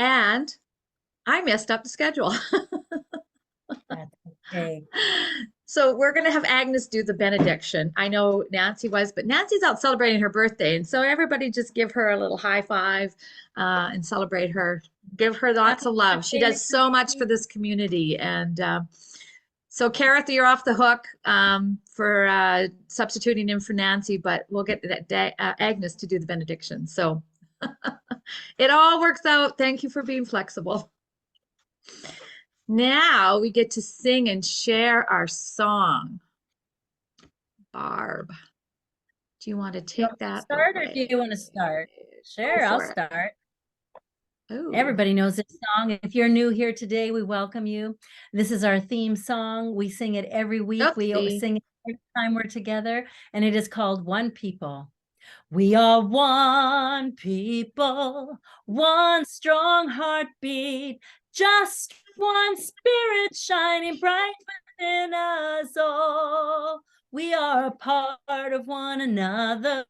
And I messed up the schedule. That's okay. So we're going to have Agnes do the benediction. I know Nancy was, but Nancy's out celebrating her birthday. And so everybody just give her a little high five and celebrate her. Give her lots Happy of love. She birthday, does so much for Nancy. this community. And so, Kareth, you're off the hook for substituting in for Nancy, but we'll get Agnes to do the benediction. So it all works out. Thank you for being flexible. Now we get to sing and share our song. Barb, do you want to You want take me to that start or do away? you want to start? Go Sure, I'll for it. start. Oh, Everybody knows this song. If you're new here today, we welcome you. This is our theme song. We sing it every week. We oopsie. sing it every time we're together, and it is called One People. We are one people, one strong heartbeat, just one spirit shining bright within us all. We are a part of one another.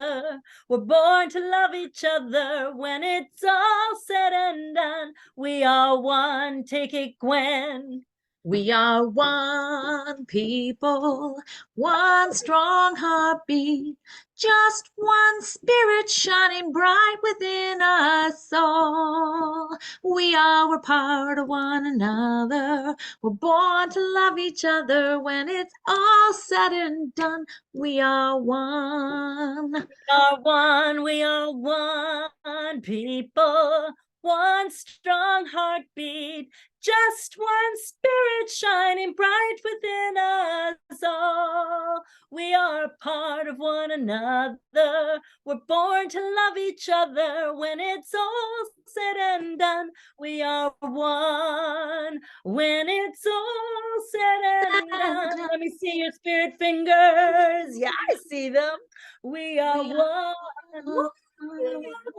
We're born to love each other. When it's all said and done, we are one. Take it, Gwen. We are one people, one strong heartbeat, just one spirit shining bright within us all. We are a part of one another. We're born to love each other. When it's all said and done, we are one. We are one people, one strong heartbeat, just one spirit shining bright within us all. We are a part of one another. We're born to love each other. When it's all said and done, we are one. When it's all said and done, let me see your spirit fingers. Yeah, I see them. We are We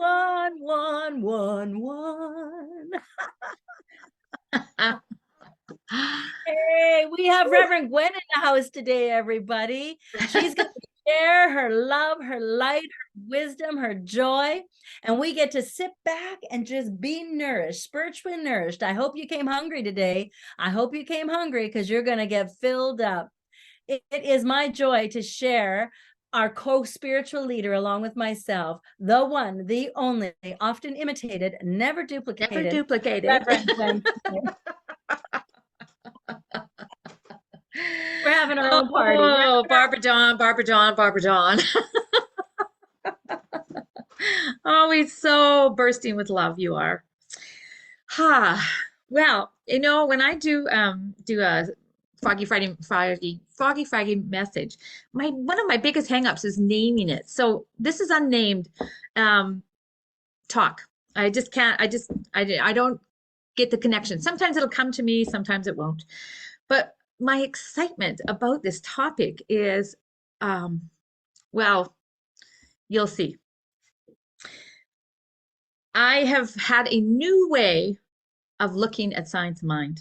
are one. One. Hey, we have Reverend Gwen in the house today, everybody. She's going to share her love, her light, her wisdom, her joy, and we get to sit back and just be nourished, spiritually nourished. I hope you came hungry today. I hope you came hungry because you're going to get filled up. It is my joy to share our co-spiritual leader along with myself, the one, the only, often imitated, never never duplicated, duplicated. Reverend Gwen. We're having our own party. We're Oh, having our Barbara Dawn, Barbara Dawn, Barbara Dawn. Always so bursting with love you are. Ha. Well, when I do a Froggy Friday message, my one of my biggest hangups is naming it. So this is unnamed um talk. I just can't I don't get the connection. Sometimes it'll come to me, sometimes it won't. But my excitement about this topic is um well, you'll see. I have had a new way of looking at science of mind.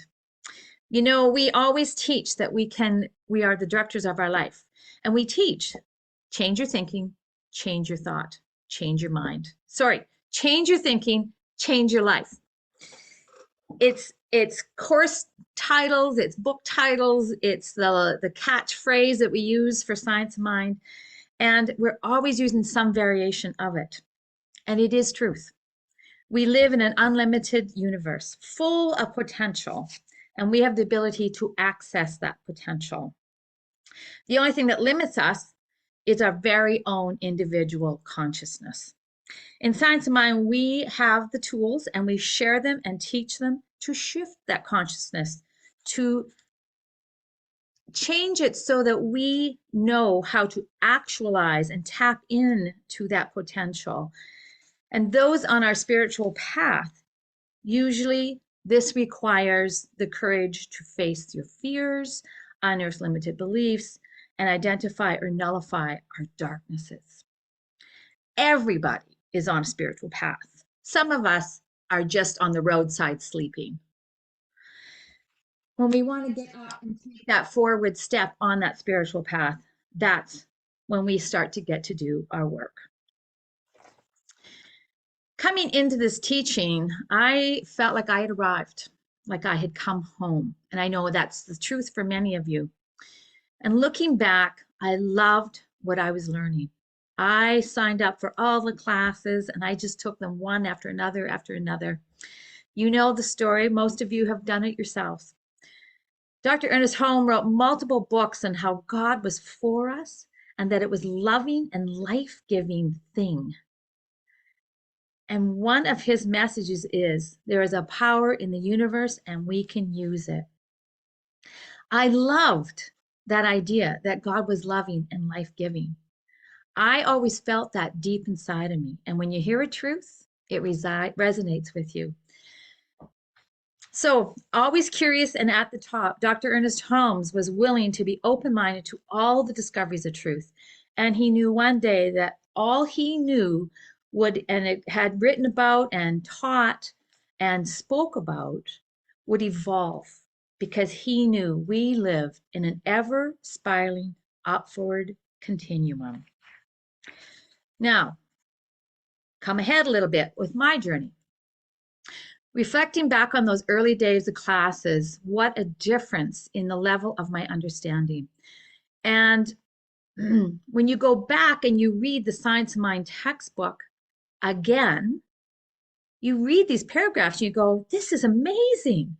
We always teach that we are the directors of our life. And we teach change your thinking, change your thought, change your mind. Sorry, change your thinking, change your life. It's course titles, it's book titles, it's the catchphrase that we use for science of mind. And we're always using some variation of it. And it is truth. We live in an unlimited universe full of potential, and we have the ability to access that potential. The only thing that limits us is our very own individual consciousness. In Science of Mind, we have the tools and we share them and teach them to shift that consciousness, to change it so that we know how to actualize and tap into that potential. And those on our spiritual path, usually this requires the courage to face your fears, unearth limited beliefs, and identify or nullify our darknesses. Everybody is on a spiritual path. Some of us are just on the roadside sleeping. When we want to get up and take that forward step on that spiritual path, that's when we start to get to do our work. coming into this teaching, I felt like I had arrived, like I had come home. And I know that's the truth for many of you. And looking back, I loved what I was learning. I signed up for all the classes and I just took them one after another after another. You know the story. Most of you have done it yourselves. Dr. Ernest Holm wrote multiple books on how God was for us and that it was loving and life-giving thing. And one of his messages is there is a power in the universe and we can use it. I loved that idea that God was loving and life-giving. I always felt that deep inside of me. And when you hear a truth, it resonates with you. So, always curious and at the top, Dr. Ernest Holmes was willing to be open-minded to all the discoveries of truth. And he knew one day that all he knew would, and it had written about and taught and spoke about, would evolve because he knew we lived in an ever spiraling upward continuum. Now, come ahead a little bit with my journey. Reflecting back on those early days of classes, what a difference in the level of my understanding. And when you go back and you read the Science of Mind textbook again, you read these paragraphs and you go, this is amazing.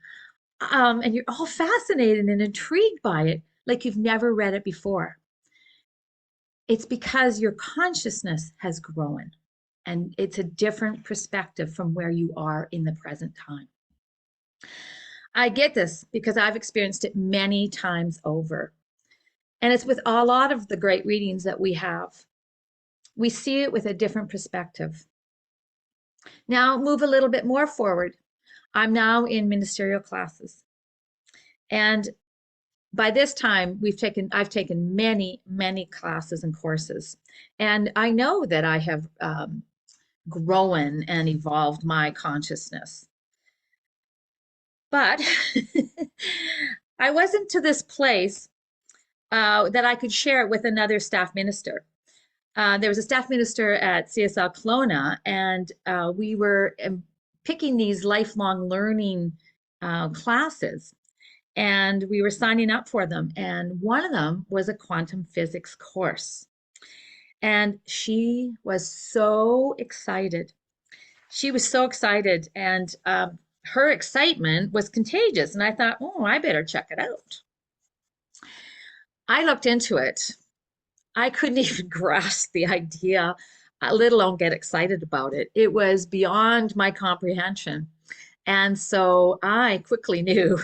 And you're all fascinated and intrigued by it like you've never read it before. It's because your consciousness has grown and it's a different perspective from where you are in the present time. I get this because I've experienced it many times over. And it's with a lot of the great readings that we have. We see it with a different perspective. Now, move a little bit more forward. I'm now in ministerial classes. And by this time, I've taken many, many classes and courses. And I know that I have grown and evolved my consciousness. But I wasn't to this place that I could share it with another staff minister. There was a staff minister at CSLKenya, and we were picking these lifelong learning classes, and we were signing up for them. And one of them was a quantum physics course. And she was so excited. She was so excited, and her excitement was contagious. And I thought, oh, I better check it out. I looked into it. I couldn't even grasp the idea, let alone get excited about it. It was beyond my comprehension. And so I quickly knew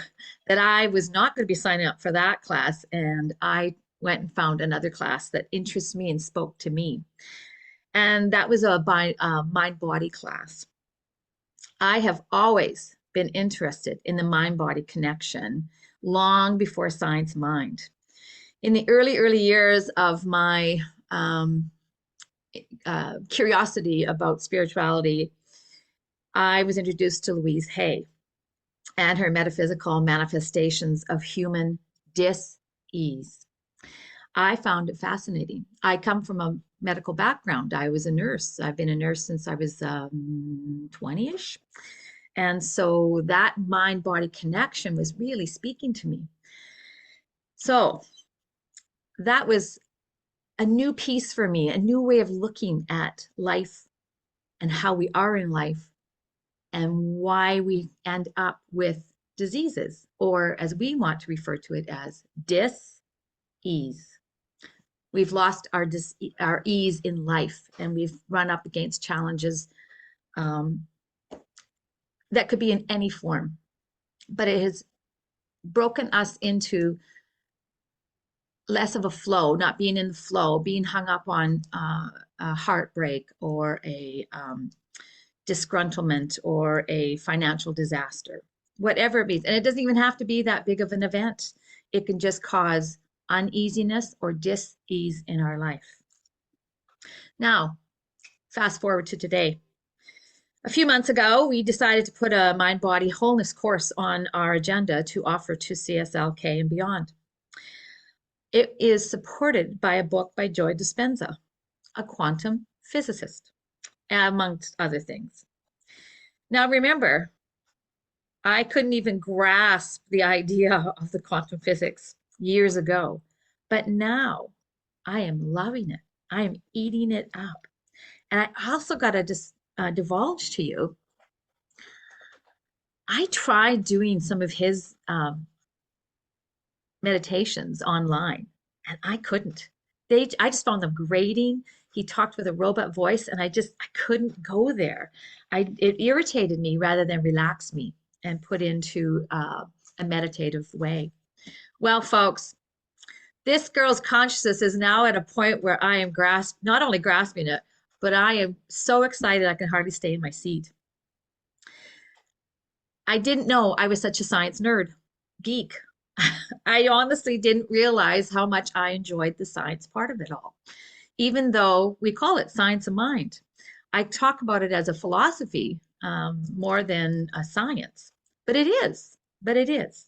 that I was not going to be signing up for that class. And I went and found another class that interests me and spoke to me. And that was a mind-body class. I have always been interested in the mind-body connection long before science mind. In the early years of my curiosity about spirituality, I was introduced to Louise Hay and her metaphysical manifestations of human dis-ease. I found it fascinating. I come from a medical background. I was a nurse. I've been a nurse since I was 20-ish. And so that mind-body connection was really speaking to me. So that was a new piece for me, a new way of looking at life and how we are in life and why we end up with diseases, or as we want to refer to it as dis-ease. We've lost our ease in life, and we've run up against challenges that could be in any form, but it has broken us into less of a flow, not being in the flow, being hung up on a heartbreak or a disgruntlement or a financial disaster, whatever it means. And it doesn't even have to be that big of an event. It can just cause uneasiness or dis-ease in our life. Now, fast forward to today. A few months ago, we decided to put a mind-body wholeness course on our agenda to offer to CSLK and beyond. It is supported by a book by Joy Dispenza, a quantum physicist, amongst other things. Now, remember, I couldn't even grasp the idea of the quantum physics years ago, but now I am loving it. I am eating it up. And I also got to divulge to you, I tried doing some of his meditations online, and I couldn't. I just found them grating. He talked with a robot voice, and I couldn't go there. It irritated me rather than relax me and put into a meditative way. Well, folks, this girl's consciousness is now at a point where I am not only grasping it, but I am so excited I can hardly stay in my seat. I didn't know I was such a science nerd, geek. I honestly didn't realize how much I enjoyed the science part of it all, even though we call it science of mind. I talk about it as a philosophy more than a science, but it is. But it is.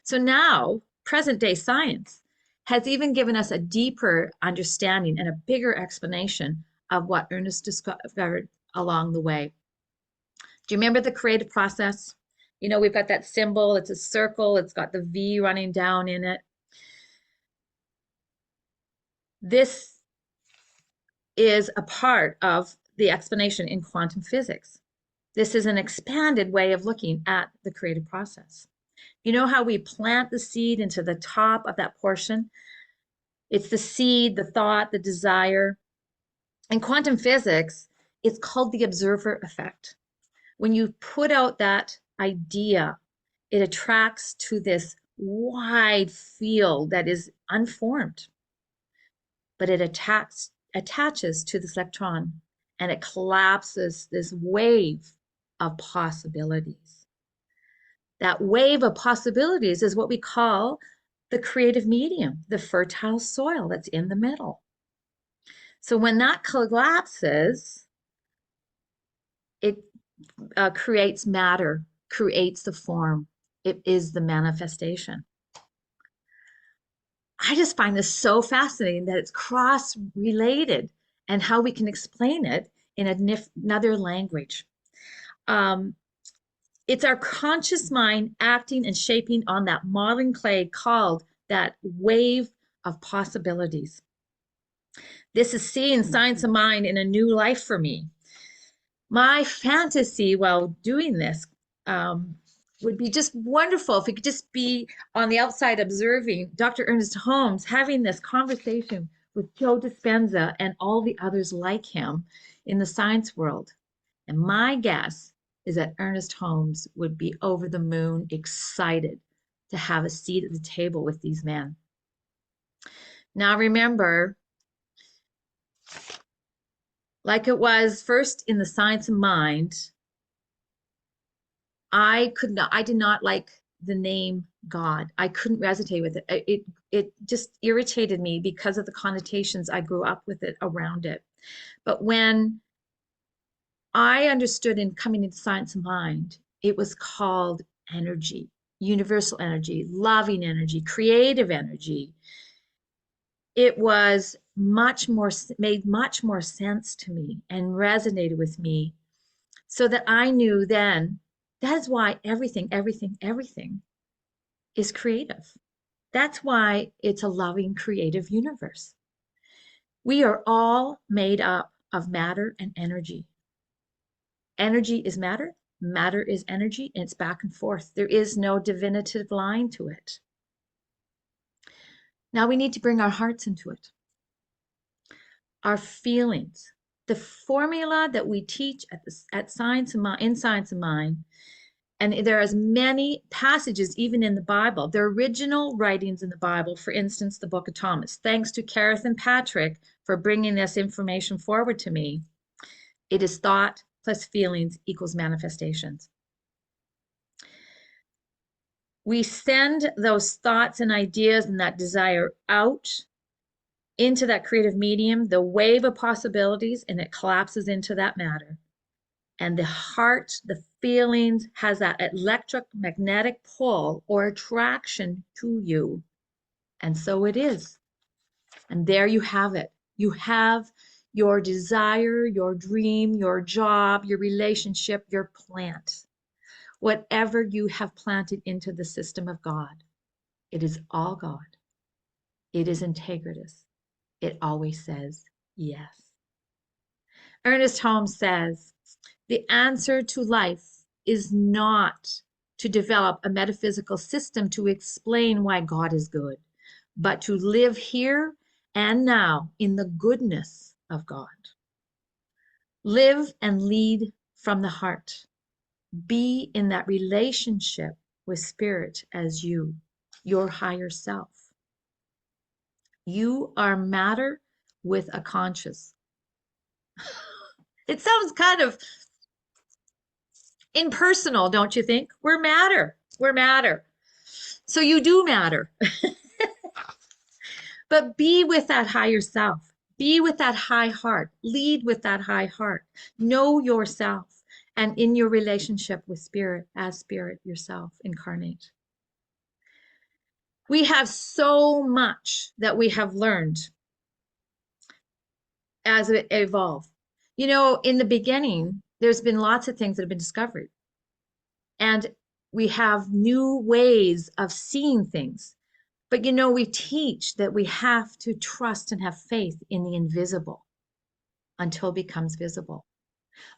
So now, present day science has even given us a deeper understanding and a bigger explanation of what Ernest discovered along the way. Do you remember the creative process? You know, we've got that symbol, it's a circle, it's got the V running down in it. This is a part of the explanation in quantum physics. This is an expanded way of looking at the creative process. You know how we plant the seed into the top of that portion? It's the seed, the thought, the desire. In quantum physics, it's called the observer effect. When you put out that idea, it attracts to this wide field that is unformed, but it attaches to this electron and it collapses this wave of possibilities. That wave of possibilities is what we call the creative medium, the fertile soil that's in the middle. So when that collapses, it creates matter, creates the form. It is the manifestation. I just find this so fascinating that it's cross-related and how we can explain it in another language. It's our conscious mind acting and shaping on that modeling clay called that wave of possibilities. This is seeing science of mind in a new life for me. My fantasy while doing this would be just wonderful if we could just be on the outside observing Dr. Ernest Holmes having this conversation with Joe Dispenza and all the others like him in the science world. And my guess is that Ernest Holmes would be over the moon excited to have a seat at the table with these men. Now remember, like it was first in the science of mind, I did not like the name God. I couldn't resonate with it. It just irritated me because of the connotations I grew up with it around it. But when I understood in coming into science of mind, it was called energy, universal energy, loving energy, creative energy. It was made much more sense to me and resonated with me so that I knew then that is why everything is creative. That's why it's a loving, creative universe. We are all made up of matter and energy. Energy is matter, matter is energy, and it's back and forth. There is no definitive line to it. Now we need to bring our hearts into it. Our feelings, the formula that we teach in Science of Mind, and there are as many passages even in the Bible, the original writings in the Bible, for instance, the Book of Thomas. Thanks to Kareth and Patrick for bringing this information forward to me. It is thought plus feelings equals manifestations. We send those thoughts and ideas and that desire out into that creative medium, the wave of possibilities, and it collapses into that matter. And the heart, the feelings, has that electromagnetic pull or attraction to you. And so it is. And there you have it. You have your desire, your dream, your job, your relationship, your plant. Whatever you have planted into the system of God, it is all God. It is integritous. It always says yes. Ernest Holmes says, the answer to life is not to develop a metaphysical system to explain why God is good, but to live here and now in the goodness of God. Live and lead from the heart. Be in that relationship with spirit as you, your higher self. You are matter with a conscious. It sounds kind of impersonal, don't you think? We're matter. We're matter. So you do matter. But be with that higher self. Be with that high heart. Lead with that high heart. Know yourself and in your relationship with spirit as spirit yourself incarnate. We have so much that we have learned as it evolved. You know, in the beginning, there's been lots of things that have been discovered. And we have new ways of seeing things. But you know, we teach that we have to trust and have faith in the invisible until it becomes visible.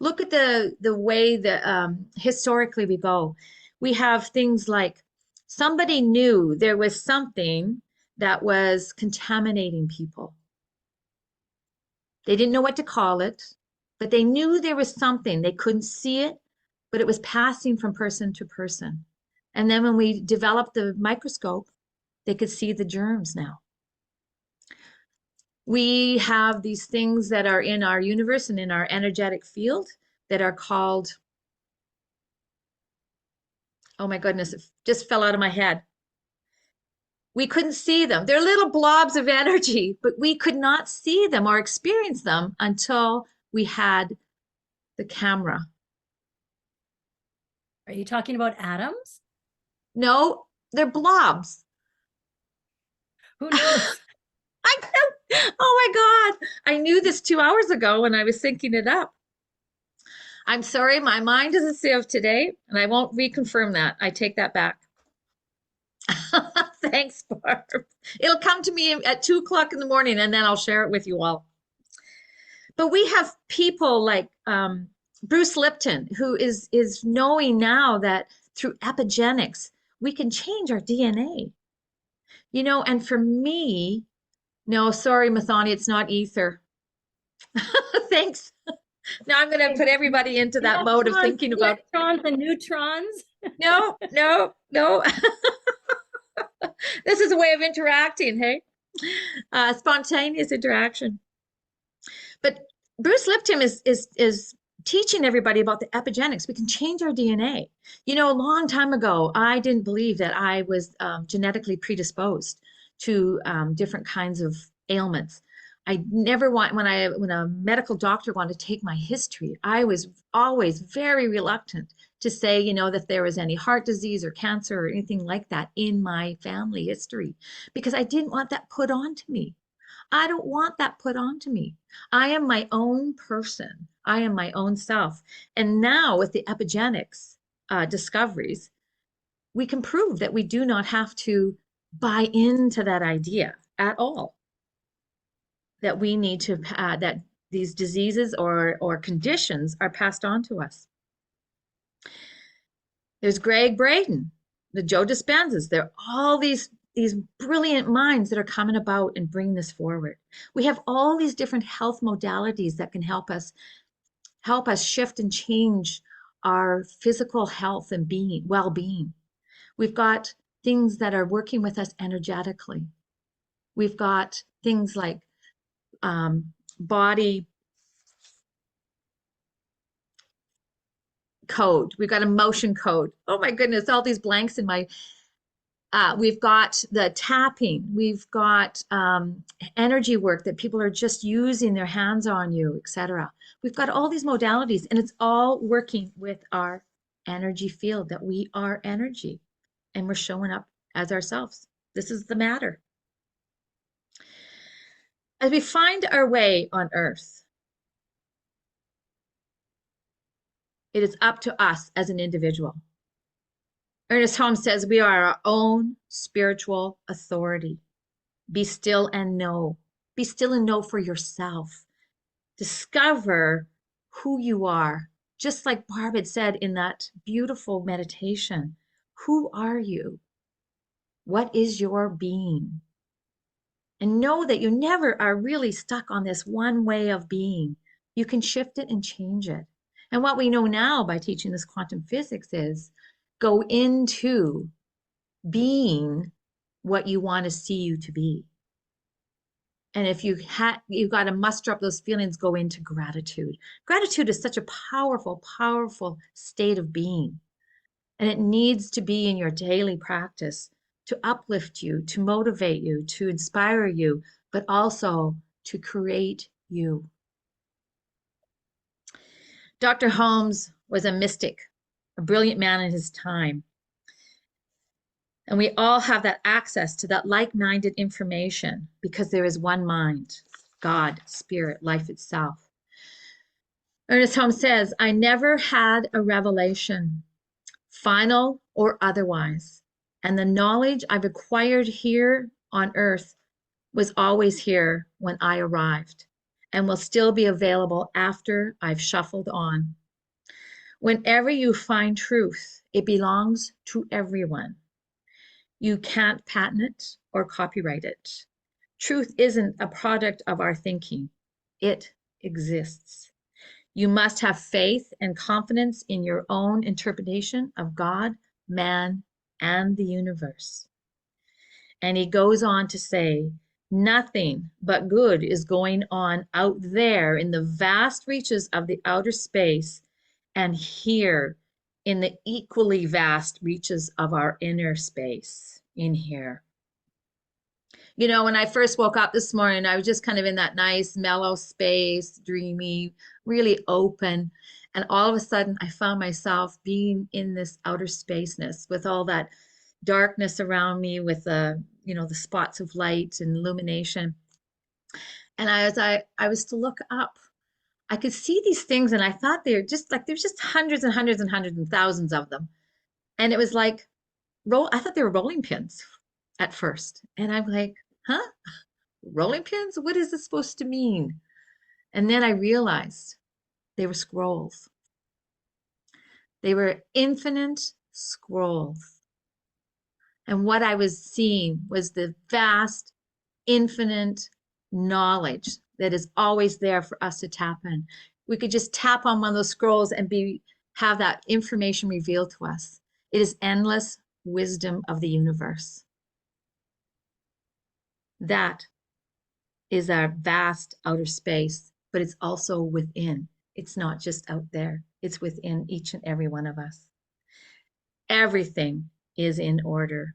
Look at the way that historically we go. We have things like somebody knew there was something that was contaminating people. They didn't know what to call it, but they knew there was something. They couldn't see it, but it was passing from person to person. And then when we developed the microscope, they could see the germs now. We have these things that are in our universe and in our energetic field that are called, oh my goodness, it just fell out of my head. We couldn't see them. They're little blobs of energy, but we could not see them or experience them until we had the camera. Are you talking about atoms? No, they're blobs. Who knows? I know. Oh my God. I knew this 2 hours ago when I was thinking it up. I'm sorry, my mind is a sieve today, and I won't reconfirm that. I take that back. Thanks, Barb. It'll come to me at 2 o'clock in the morning, and then I'll share it with you all. But we have people like Bruce Lipton, who is knowing now that through epigenetics, we can change our DNA. You know, and for me, no, sorry, Mathani, it's not ether. Thanks. Now I'm going to put everybody into that mode of thinking about electrons and neutrons. no, no, no. This is a way of interacting, hey? Spontaneous interaction. But Bruce Lipton is teaching everybody about the epigenetics. We can change our DNA. You know, a long time ago, I didn't believe that I was genetically predisposed to different kinds of ailments. I never want, when a medical doctor wanted to take my history, I was always very reluctant to say, you know, that there was any heart disease or cancer or anything like that in my family history, because I didn't want that put onto me. I don't want that put onto me. I am my own person. I am my own self. And now with the epigenetics discoveries, we can prove that we do not have to buy into that idea at all. That we need to, that these diseases or conditions are passed on to us. There's Greg Braden, the Joe Dispenzas. There are all these brilliant minds that are coming about and bringing this forward. We have all these different health modalities that can help us shift and change our physical health and well-being. We've got things that are working with us energetically. We've got things like body code. We've got emotion code. Oh my goodness, all these blanks in my we've got the tapping. We've got energy work that people are just using their hands on you, etc. We've got all these modalities, and it's all working with our energy field, that we are energy, and we're showing up as ourselves. This is the matter. As we find our way on Earth, It is up to us as an individual. Ernest Holmes says we are our own spiritual authority. Be still and know. Be still and know for yourself. Discover who you are. Just like Barb had said in that beautiful meditation, who are you? What is your being? And know that you never are really stuck on this one way of being. You can shift it and change it. And what we know now by teaching this quantum physics is go into being what you want to see you to be. And if you've got to muster up those feelings, go into gratitude. Gratitude is such a powerful, powerful state of being. And it needs to be in your daily practice to uplift you, to motivate you, to inspire you, but also to create you. Dr. Holmes was a mystic, a brilliant man in his time. And we all have that access to that like-minded information because there is one mind, God, spirit, life itself. Ernest Holmes says, I never had a revelation, final or otherwise. And the knowledge I've acquired here on earth was always here when I arrived and will still be available after I've shuffled on. Whenever you find truth, it belongs to everyone. You can't patent it or copyright it. Truth isn't a product of our thinking. It exists. You must have faith and confidence in your own interpretation of God, man, and the universe. And he goes on to say, nothing but good is going on out there in the vast reaches of the outer space and here in the equally vast reaches of our inner space in here. You know, when I first woke up this morning, I was just kind of in that nice, mellow space, dreamy, really open. And all of a sudden, I found myself being in this outer spaceness with all that darkness around me, with the spots of light and illumination. And I was to look up, I could see these things, and I thought there's just hundreds and hundreds and hundreds and thousands of them. And it was like I thought they were rolling pins at first. And I'm like, huh? Rolling pins? What is this supposed to mean? And then I realized they were scrolls. They were infinite scrolls. And what I was seeing was the vast, infinite knowledge that is always there for us to tap in. We could just tap on one of those scrolls and have that information revealed to us. It is endless wisdom of the universe. That is our vast outer space, but it's also within. It's not just out there. It's within each and every one of us. Everything is in order.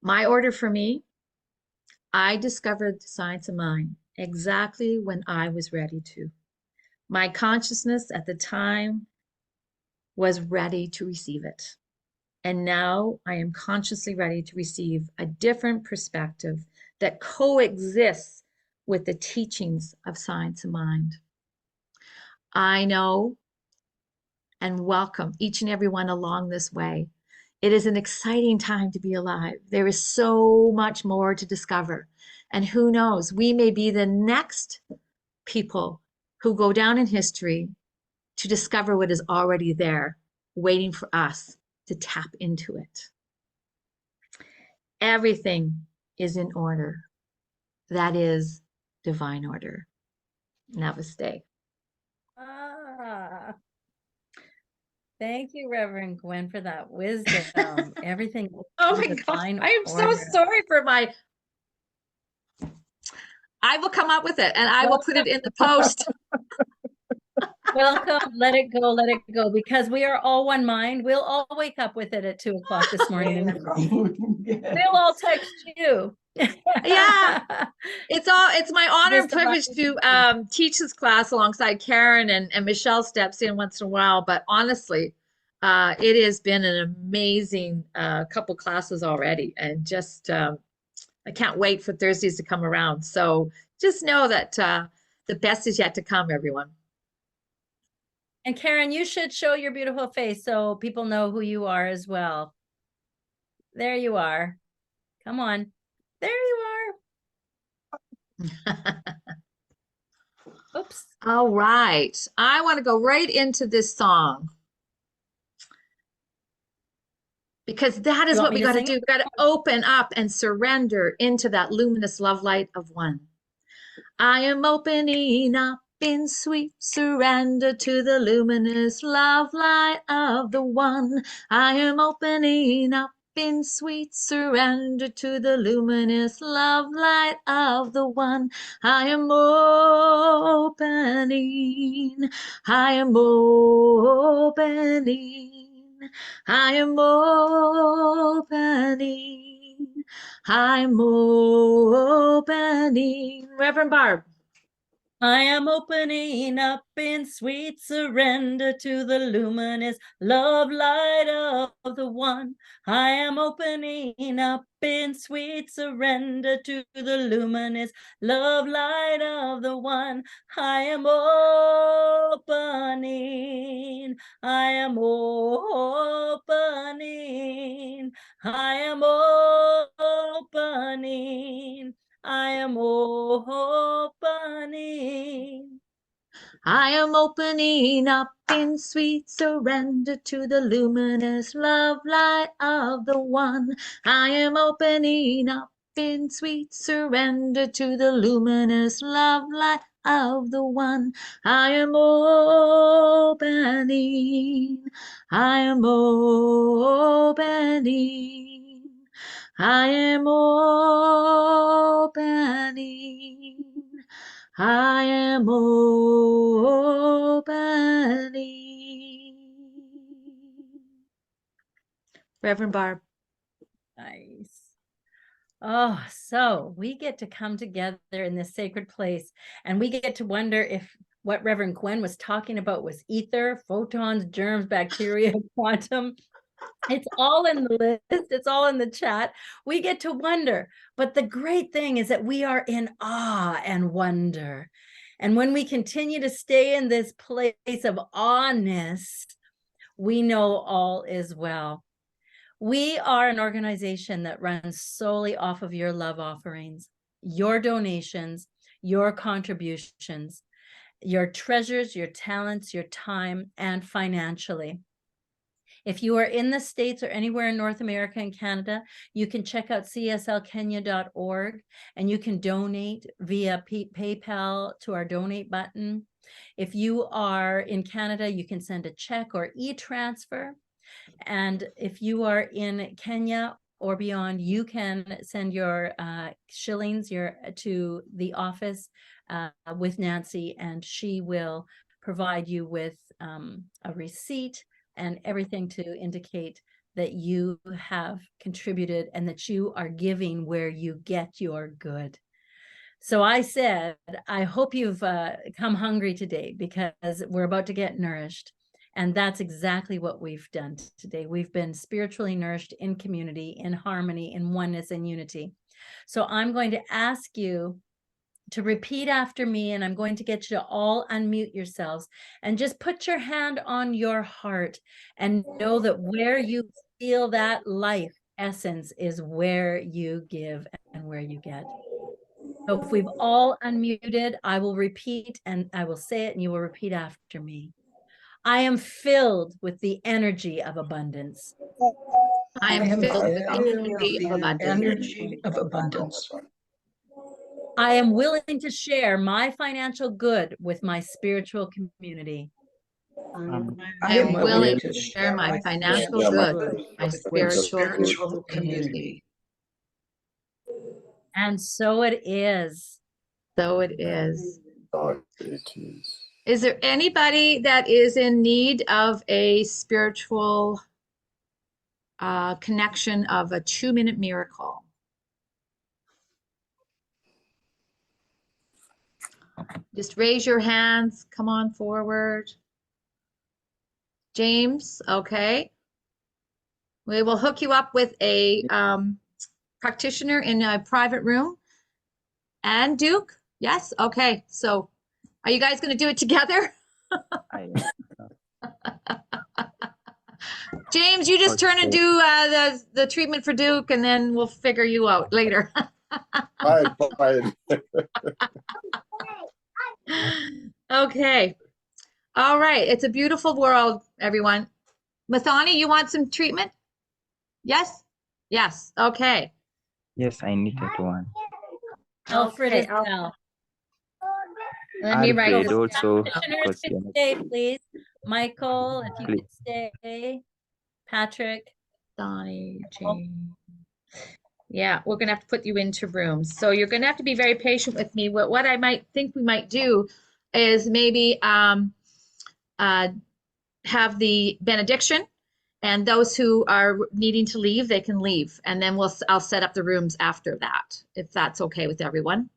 My order for me, I discovered the science of mind exactly when I was ready to. My consciousness at the time was ready to receive it. And now I am consciously ready to receive a different perspective that coexists with the teachings of science of mind. I know and welcome each and every one along this way. It is an exciting time to be alive. There is so much more to discover. And who knows, we may be the next people who go down in history to discover what is already there, waiting for us to tap into it. Everything is in order. That is divine order. Namaste. Ah, thank you, Reverend Gwen, for that wisdom. Everything Oh in my God, divine I am so order. sorry for I will come up with it and I will put it in the post. Welcome, let it go, because we are all one mind. We'll all wake up with it at 2:00 this morning. We'll all text you. Yeah, it's my honor and Just privilege to teach this class alongside Karen, and Michelle steps in once in a while. But honestly, it has been an amazing couple classes already, and just I can't wait for Thursdays to come around. So just know that the best is yet to come, everyone. And Karen, you should show your beautiful face so people know who you are as well. There you are. Come on. There you are. Oops. All right. I want to go right into this song because that is You want what me we to got to sing do. it? We got to open up and surrender into that luminous love light of one. I am opening up in sweet surrender to the luminous love light of the one. I am opening up in sweet surrender to the luminous love light of the one. I am opening. I am opening. I am opening. I'm opening. Reverend Barb. I am opening up in sweet surrender to the luminous love light of the one. I am opening up in sweet surrender to the luminous love light of the one. I am opening. I am opening. I am opening. I am opening. I am opening up in sweet surrender to the luminous love light of the one. I am opening up in sweet surrender to the luminous love light of the one. I am opening. I am opening. I am opening. I am opening. Reverend Barb. Nice. Oh, so we get to come together in this sacred place and we get to wonder if what Reverend Gwen was talking about was ether, photons, germs, bacteria, quantum. It's all in the list. It's all in the chat. We get to wonder. But the great thing is that we are in awe and wonder. And when we continue to stay in this place of awness, we know all is well. We are an organization that runs solely off of your love offerings, your donations, your contributions, your treasures, your talents, your time, and financially. If you are in the States or anywhere in North America and Canada, you can check out CSLKenya.org and you can donate via PayPal to our donate button. If you are in Canada, you can send a check or e-transfer. And if you are in Kenya or beyond, you can send your shillings to the office with Nancy, and she will provide you with a receipt and everything to indicate that you have contributed and that you are giving where you get your good. So I said, I hope you've come hungry today because we're about to get nourished. And that's exactly what we've done today. We've been spiritually nourished in community, in harmony, in oneness and unity. So I'm going to ask you to repeat after me, and I'm going to get you to all unmute yourselves and just put your hand on your heart and know that where you feel that life essence is where you give and where you get. So if we've all unmuted, I will repeat and I will say it and you will repeat after me. I am filled with the energy of abundance. I am filled with the energy of abundance. energy of abundance. I am willing to share my financial good with my spiritual community. I am willing to share my my financial good with my spiritual community. And so it is. So it is. It is. Is there anybody that is in need of a spiritual connection of a 2-minute miracle? Just raise your hands. Come on forward. James, okay. We will hook you up with a practitioner in a private room. And Duke, yes, okay. So are you guys going to do it together? James, you just turn and Okay. do the treatment for Duke, and then we'll figure you out later. Fine, fine. Okay. All right. It's a beautiful world, everyone. Mathani, you want some treatment? Yes? Yes. Okay. Yes, I needed one. Alfred Okay, as well. Let me write Alfred this. also, Commissioners because could stay, please. Michael, if you could stay. Patrick. Donnie, Jane. Yeah, we're gonna have to put you into rooms. So you're gonna have to be very patient with me. What I might think we might do is maybe have the benediction, and those who are needing to leave, they can leave, and then I'll set up the rooms after that, if that's okay with everyone.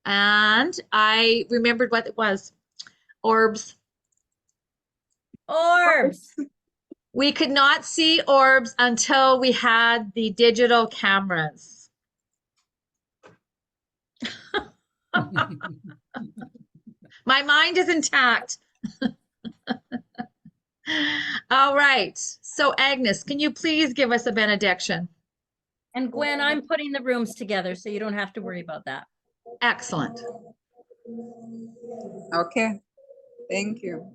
And I remembered what it was. Orbs. Orbs. We could not see orbs until we had the digital cameras. My mind is intact. All right. So Agnes, can you please give us a benediction? And Gwen, I'm putting the rooms together, so you don't have to worry about that. Excellent. Okay, thank you.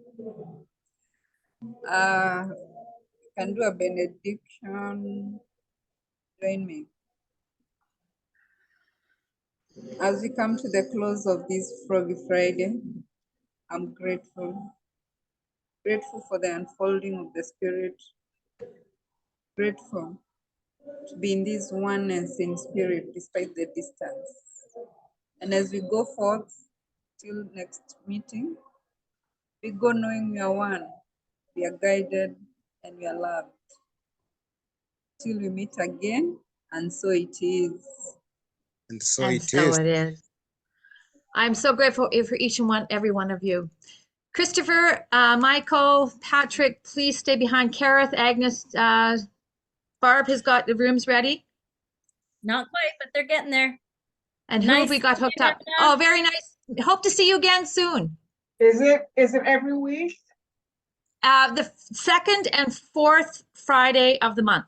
Can do a benediction. Join me. As we come to the close of this Froggy Friday, I'm grateful. Grateful for the unfolding of the Spirit. Grateful to be in this oneness in spirit despite the distance. And as we go forth till next meeting, we go knowing we are one, we are guided, and we are loved. Till we meet again, and so it is. And so And it so is. it is. I'm so grateful for each and every one of you. Christopher, Michael, Patrick, please stay behind. Kareth, Agnes, Barb has got the rooms ready. Not quite, but they're getting there. And who Nice have we got to meet hooked up? you, Oh, very nice. Hope to see you again soon. Is it every week? The second and fourth Friday of the month.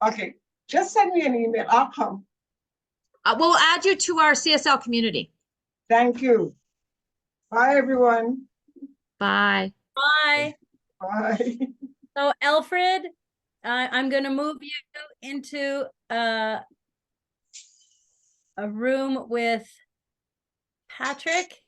Okay, just send me an email. I'll come. We'll add you to our CSL community. Thank you. Bye, everyone. Bye. Bye. Bye. So Alfred, I'm going to move you into a room with Patrick.